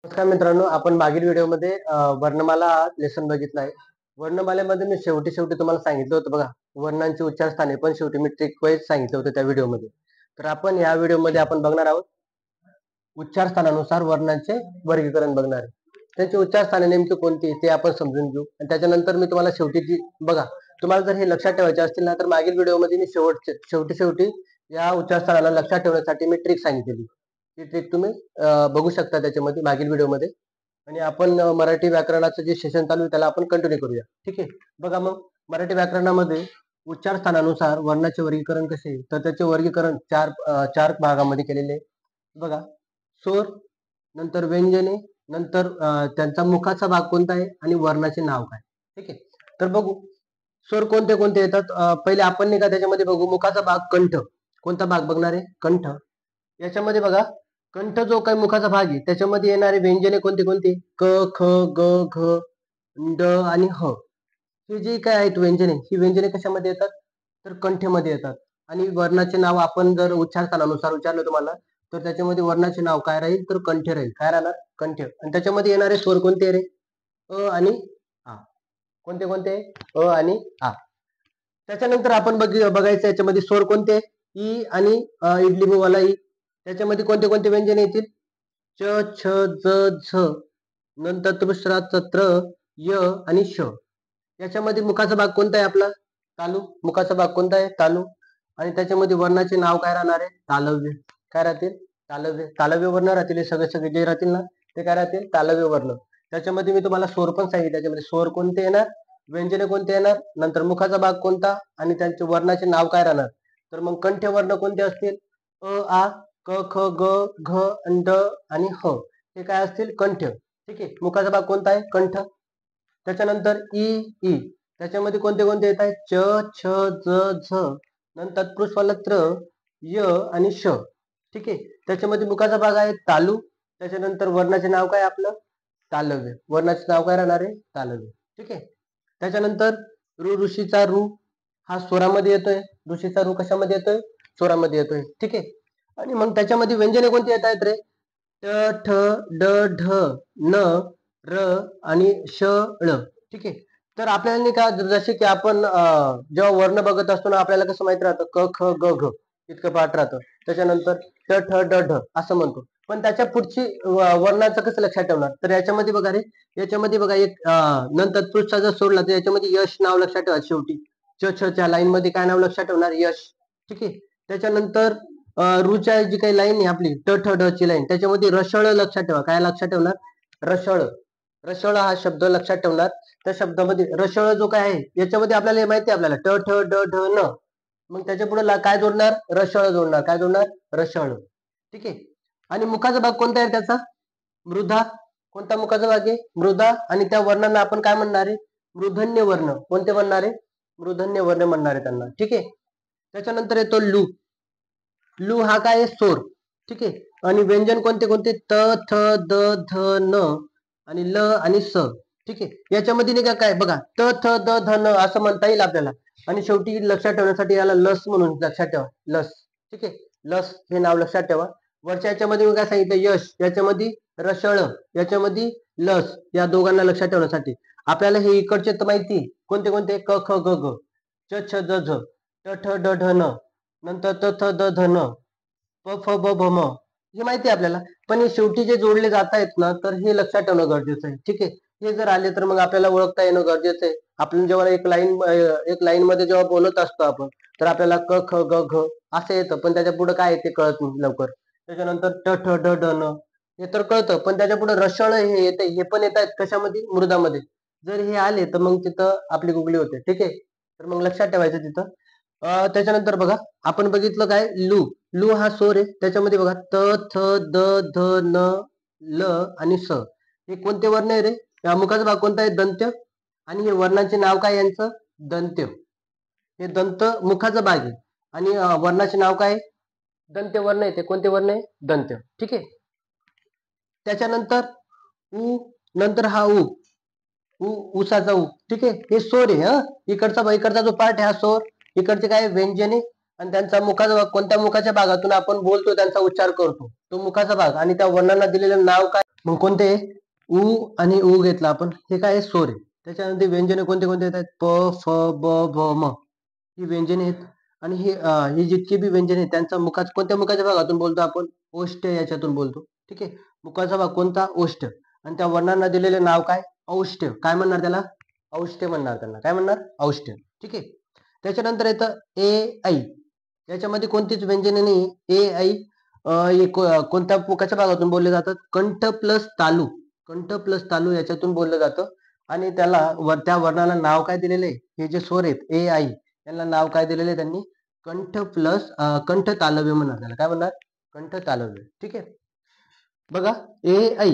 नमस्कार मित्रांनो, आपण मागील व्हिडिओमध्ये वर्णमाला लेसन बघितला आहे. वर्णमालेमध्ये मी शेवटी तुम्हाला सांगितलं होतं बघा, वर्णांची उच्चारस्थाने पण शेवटी मी ट्रिक वाईज सांगितलं होतं त्या व्हिडिओमध्ये. तर आपण या व्हिडिओमध्ये आपण बघणार आहोत उच्चारस्थानानुसार वर्णांचे वर्गीकरण बघणार आहे. त्यांची उच्चारस्थाने नेमकी कोणती ते आपण समजून घेऊ आणि त्याच्यानंतर मी तुम्हाला शेवटी जी बघा, तुम्हाला जर हे लक्षात ठेवायचे असतील ना तर मागील व्हिडिओमध्ये मी शेवटी या उच्चारस्थानाला लक्षात ठेवण्यासाठी मी ट्रिक सांगितलेली. ती ट्रिक तुम्ही बघू शकता त्याच्यामध्ये मागील व्हिडिओमध्ये. आणि आपण मराठी व्याकरणाचं जे सेशन चालू आहे त्याला आपण कंटिन्यू करूया. ठीक आहे. बघा मग मराठी व्याकरणामध्ये उच्चार स्थानानुसार वर्णाचे वर्गीकरण कसे आहे? तर त्याचे वर्गीकरण चार भागामध्ये केलेले आहे. बघा, स्वर, नंतर व्यंजने, नंतर त्यांचा मुखाचा भाग कोणता आहे आणि वर्णाचे नाव काय. ठीक आहे. तर बघू स्वर कोणते कोणते येतात. पहिले आपण नाही का त्याच्यामध्ये बघू मुखाचा भाग कंठ. कोणता भाग बघणार आहे? कंठ. याच्यामध्ये बघा कंठ जो काही मुखाचा भाग आहे त्याच्यामध्ये येणारे व्यंजने कोणते कोणते? क, ख, ग, घ, ड आणि ह. ही जी काय आहेत व्यंजने, ही व्यंजने कशामध्ये येतात? तर कंठेमध्ये येतात. आणि वर्णाचे नाव आपण जर उच्चारस्थानानुसार विचारलं तुम्हाला तर त्याच्यामध्ये वर्णाचे नाव काय राहील? तर कंठ राहील. काय राहणार? कंठ. आणि त्याच्यामध्ये येणारे स्वर कोणते रे? अ आणि आ. कोणते कोणते? अ आणि आ. त्याच्यानंतर आपण बघायचं याच्यामध्ये स्वर कोणते? ई आणि इडली मुवाला ई. त्याच्यामध्ये कोणते कोणते व्यंजन येतील? च, छ, ज, झ, नंतर दुसरा त्र, य आणि श. याच्यामध्ये मुखाचा भाग कोणता आहे आपला? तालु. मुखाचा भाग कोणता आहे? तालु. आणि त्याच्यामध्ये वर्णाचे नाव काय राहणार आहे? तालव्य. काय राहतील? तालव्य. तालव्य वर्ण राहतील. हे सगळे जे राहतील ना ते काय राहतील? तालव्य वर्ण. त्याच्यामध्ये मी तुम्हाला स्वर पण सांगितले. त्याच्यामध्ये स्वर कोणते येणार, व्यंजने कोणते येणार, नंतर मुखाचा भाग कोणता आणि त्यांचे वर्णाचे नाव काय राहणार. तर मग कंठ वर्ण कोणते असतील? अ, आ, क, ख, ग, घ, ड आणि ह. हे काय असतील? कंठ. ठीक आहे. मुखाचा भाग कोणता आहे? कंठ. त्याच्यानंतर ई, ई. त्याच्यामध्ये कोणते कोणते येत आहेत? च, छ, ज, झ, नंतर पुष्पलत्र, य आणि श. ठीक आहे. त्याच्यामध्ये मुखाचा भाग आहे तालु. त्याच्यानंतर वर्णाचे नाव काय आपलं? तालव्य. वर्णाचे नाव काय राहणार आहे? तालव्य. ठीक आहे. त्याच्यानंतर ऋषीचा ऋ हा स्वरामध्ये येतोय. ऋषीचा ऋ कशामध्ये येतोय? स्वरामध्ये येतोय. ठीक आहे. आणि मग त्याच्यामध्ये व्यंजने कोणती येत आहेत रे? ट, ठ, ड, ढ, न, र आणि श, ळ. ठीक आहे. तर आपल्याला नाही का जसे की आपण जेव्हा वर्ण बघत असतो ना आपल्याला कसं माहित राहतं? क, ख, ग, घ इतकं पाठ राहतं. त्याच्यानंतर ट, ठ, ड, ढ असं म्हणतो. पण त्याच्या पुढची वर्णाचं कसं लक्षात ठेवणार? तर याच्यामध्ये बघा रे, याच्यामध्ये बघा एक नंतर पुढचा जर सोडला तर याच्यामध्ये यश नाव लक्षात ठेवा शेवटी. च, छ च्या लाईन मध्ये काय नाव लक्षात ठेवणार? यश. ठीक आहे. त्याच्यानंतर रुच्या जी काही लाईन आहे आपली ट, ठ, ड ची लाईन त्याच्यामध्ये रसळ लक्षात ठेवा. काय लक्षात ठेवणार? रसळ. रसळ हा शब्द लक्षात ठेवणार. त्या शब्दामध्ये रसळ जो काय आहे याच्यामध्ये आपल्याला हे माहिती आहे आपल्याला ट, ठ, ड, ढ, न. मग त्याच्या पुढे काय जोडणार? रसळ जोडणार. काय जोडणार? रसळ. ठीक आहे. आणि मुखाचा भाग कोणता आहे त्याचा? मृधा. कोणता मुखाचा भाग आहे? मृदा. आणि त्या वर्णांना आपण काय म्हणणार आहे? मूर्धन्य वर्ण. कोणते म्हणणार आहे? मूर्धन्य वर्ण म्हणणार आहे त्यांना. ठीक आहे. त्याच्यानंतर येतो लू. लू हा काय आहे? स्वर. ठीक आहे. आणि व्यंजन कोणते कोणते? त, थ, द, ध, न आणि ल आणि स. ठीक आहे. याच्यामध्ये नाही का काय बघा त, थ, द, ध, न असं म्हणता येईल आपल्याला. आणि शेवटी लक्षात ठेवण्यासाठी याला लस म्हणून लक्षात ठेवा. लस. ठीक आहे. लस हे नाव लक्षात ठेवा. वरच्या याच्यामध्ये मी काय सांगितलं? यश. याच्यामध्ये रसळ. याच्यामध्ये लस. या दोघांना लक्षात ठेवण्यासाठी आपल्याला हे इकडचे तर माहिती कोणते कोणते? क, ख, ग, घ, च, छ, ज, झ, ट, ठ, ड, ढ, न, नंतर त, थ, द, ध, न, प, फ, ब, भ, म हे माहिती आहे आपल्याला. पण हे शेवटी जे जोडले जात आहेत ना तर हे लक्षात ठेवणं गरजेचं आहे. ठीक आहे. हे जर आले तर मग आपल्याला ओळखता येणं गरजेचं आहे. आपण जेव्हा एक लाईन मध्ये जेव्हा बोलत असतो आपण तर आपल्याला क, ख, ग, घ असं येतं. पण त्याच्या पुढे काय येते कळत नाही लवकर. त्याच्यानंतर ट, ठ, ड, ढ, न हे तर कळतं. पण त्याच्या पुढे रसळ हे येते. हे पण येत आहेत कशामध्ये? मृदामध्ये. जर हे आले तर मग तिथं आपली गुगली होते. ठीक आहे. तर मग लक्षात ठेवायचं तिथं. त्याच्यानंतर बघा आपण बघितलं काय? लू. लू हा स्वर आहे. त्याच्यामध्ये बघा त, थ, द, ध, न, ल आणि स. हे कोणते वर्ण आहे रे? या मुखाचा भाग कोणता आहे? दंत्य. आणि हे वर्णाचे नाव काय यांचं? दंत्य. हे दंत मुखाचा भाग आहे. आणि वर्णाचे नाव काय? दंत्य वर्ण आहे. ते कोणते वर्ण आहे? दंत्य. ठीक आहे. त्याच्यानंतर उ, नंतर हा उ. ऊसाचा उ. ठीक आहे. हे स्वर आहे. इकडचा जो पार्ट आहे हा स्वर. इकडचे काय? व्यंजने. आणि त्यांचा मुखाचा भाग कोणत्या मुखाच्या भागातून आपण बोलतो त्यांचा उच्चार करतो तो मुखाचा भाग. आणि त्या वर्णांना दिलेलं नाव काय? मग कोणते उ आणि ऊ घेतला आपण, हे काय स्वर आहे. त्याच्यानंतर व्यंजने कोणते कोणते येतात, प फ ब भ म ही व्यंजने आहेत. आणि ही जितकी बी व्यंजने आहेत त्यांचा कोणत्या मुखाच्या भागातून बोलतो आपण, ओष्ठ याच्यातून बोलतो. ठीक आहे. मुखाचा भाग कोणता, ओष्ठ. आणि त्या वर्णांना दिलेले नाव काय, औष्ठ. काय म्हणणार त्याला, औष्ठ म्हणणार त्यांना. काय म्हणणार, औष्ठ. ठीक आहे. त्याच्यानंतर येतं ए ऐ. याच्यामध्ये कोणतीच व्यंजने नाही. ए ऐ हे कोणत्या मुखाच्या भागातून बोलले जातात, कंठ प्लस तालू. कंठ प्लस तालू याच्यातून बोललं जातं. आणि त्याला त्या वर्णाला नाव काय दिलेले, हे जे स्वर आहेत ए आई यांना नाव काय दिलेले त्यांनी, कंठ प्लस कंठ तालव्य म्हणणार त्याला. काय म्हणणार, कंठ तालव्य. ठीक आहे. बघा ए ऐ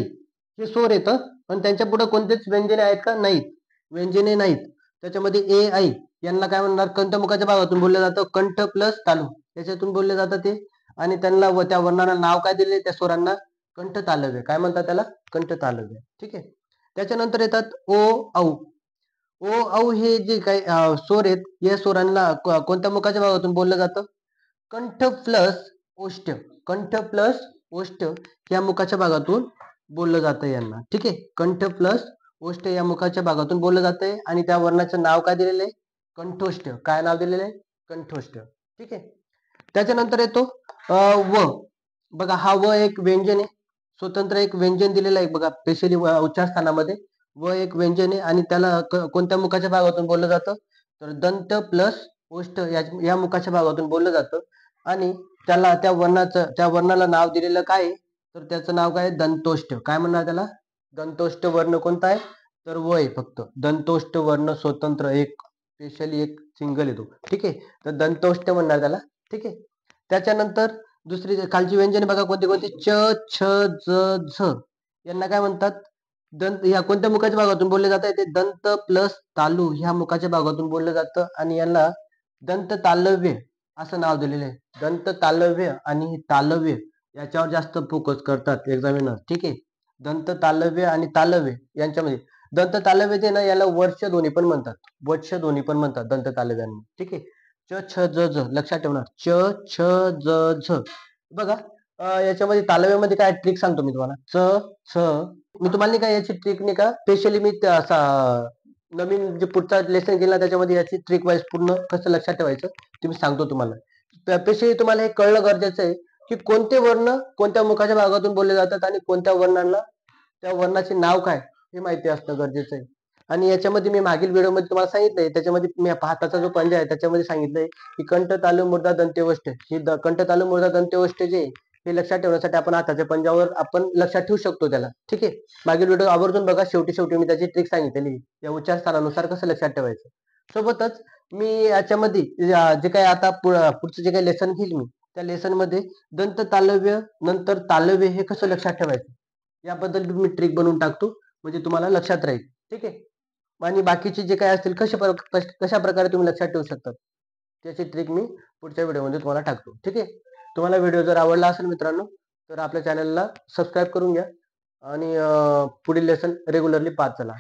हे स्वर येतं, पण त्यांच्या पुढे कोणतेच व्यंजने आहेत का, नाहीत. व्यंजने नाहीत. त्याच्यामध्ये ए ऐ यांना काय म्हणणार, कंठमुखाच्या भागातून बोललं जातं, कंठ प्लस तालू याच्यातून बोलले जातं ते. आणि त्यांना व त्या वर्णाला नाव काय दिले त्या स्वरांना, कंठ तालव्य. काय म्हणतात त्याला, कंठ तालव्य. ठीक आहे. त्याच्यानंतर येतात ओ औ. ओ औ हे जे काही स्वर आहेत, या स्वरांना कोणत्या मुखाच्या भागातून बोललं जातं, कंठ प्लस ओष्ठ. कंठ प्लस ओष्ठ या मुखाच्या भागातून बोललं जातं यांना. ठीक आहे. कंठ प्लस ओष्ठ या मुखाच्या भागातून बोललं जातंय. आणि त्या वर्णाचं नाव काय दिलेलं आहे, कंठोष्ठ. काय नाव दिलेलं आहे, कंठोष्ठ. ठीक आहे. त्याच्यानंतर येतो व. बघा हा व एक व्यंजन आहे, स्वतंत्र एक व्यंजन दिलेलं आहे बघा, स्पेशली उच्चार स्थानामध्ये व एक व्यंजन आहे. आणि त्याला कोणत्या मुखाच्या भागातून बोललं जातं, तर दंत प्लस ओष्ठ या मुखाच्या भागातून बोललं जातं. आणि त्या वर्णाला नाव दिलेलं काय आहे, तर त्याचं नाव काय, दंतोष्ठ. काय म्हणणार त्याला, दंतोष्ठ वर्ण कोणता आहे, तर व आहे फक्त. दंतोष्ठ वर्ण स्वतंत्र एक, स्पेशली एक सिंगल येतो. ठीक आहे. तर दंतोष्ठ म्हणणार त्याला. ठीक आहे. त्याच्यानंतर दुसरी खालची व्यंजने बघा कोणती कोणती, च छ ज झ यांना काय म्हणतात, दंत. या कोणत्या मुखाच्या भागातून बोलले जातात, ते दंत प्लस तालू ह्या मुखाच्या भागातून बोललं जातं. आणि यांना दंत तालव्य असं नाव दिलेलं आहे. दंत तालव्य आणि तालव्य याच्यावर जास्त फोकस करतात एक्झामिनर. ठीक आहे. दंत तालव्य आणि तालव्य यांच्यामध्ये दंत तालव्य जे ना, याला वर्ष ध्वनी पण म्हणतात. वच्छ ध्वनी पण म्हणतात दंत तालव्यांना. ठीक आहे. च छ ज झ लक्षात ठेवणार, च छ ज झ. बघा याच्यामध्ये तालव्यामध्ये काय ट्रिक सांगतो मी तुम्हाला, च छ. मी तुम्हाला नाही का याची ट्रिक नाही का, स्पेशली मी नवीन जे पुढचा लेसन केला त्याच्यामध्ये याची ट्रिक वाईज पूर्ण कसं लक्षात ठेवायचं ते मी सांगतो तुम्हाला. स्पेशली तुम्हाला हे कळणं गरजेचं आहे की कोणते वर्ण कोणत्या मुखाच्या भागातून बोलले जातात आणि कोणत्या वर्णाला त्या वर्णाचे नाव काय हे माहिती असणं गरजेचं आहे. आणि याच्यामध्ये मी मागील व्हिडिओमध्ये तुम्हाला सांगितलंय, त्याच्यामध्ये मी हाताचा जो पंजा आहे त्याच्यामध्ये सांगितलंय की कंठ तालु मूर्धा दंत्यवष्ट. ही कंठ तालु मूर्धा दंत्यवष्ट जे हे लक्षात ठेवण्यासाठी आपण हाताच्या पंजावर आपण लक्षात ठेवू शकतो त्याला. ठीक आहे. मागील व्हिडिओ आवर्जून बघा, शेवटी शेवटी मी त्याची ट्रिक सांगितलेली या उच्चार स्थानानुसार कसं लक्षात ठेवायचं. सोबतच मी याच्यामध्ये जे काही आता पुढचं जे काही लेसन घेईल मी त्या लेसन मध्ये दंत तालव्य नंतर तालव्य हे कसं लक्षात ठेवायचं याबद्दल मी ट्रिक बनवून टाकतो, म्हणजे तुम्हाला लक्षात राहील. ठीक आहे. आणि बाकीचे जे काही असतील कशा प्रकारे तुम्ही लक्षात ठेवू शकतात त्याची ट्रिक मी पुढच्या व्हिडिओमध्ये तुम्हाला टाकतो. ठीक आहे. तुम्हाला व्हिडिओ जर आवडला असेल मित्रांनो तर आपल्या चॅनलला सबस्क्राईब करून घ्या आणि पुढील लेसन रेग्युलरली पाहत चला.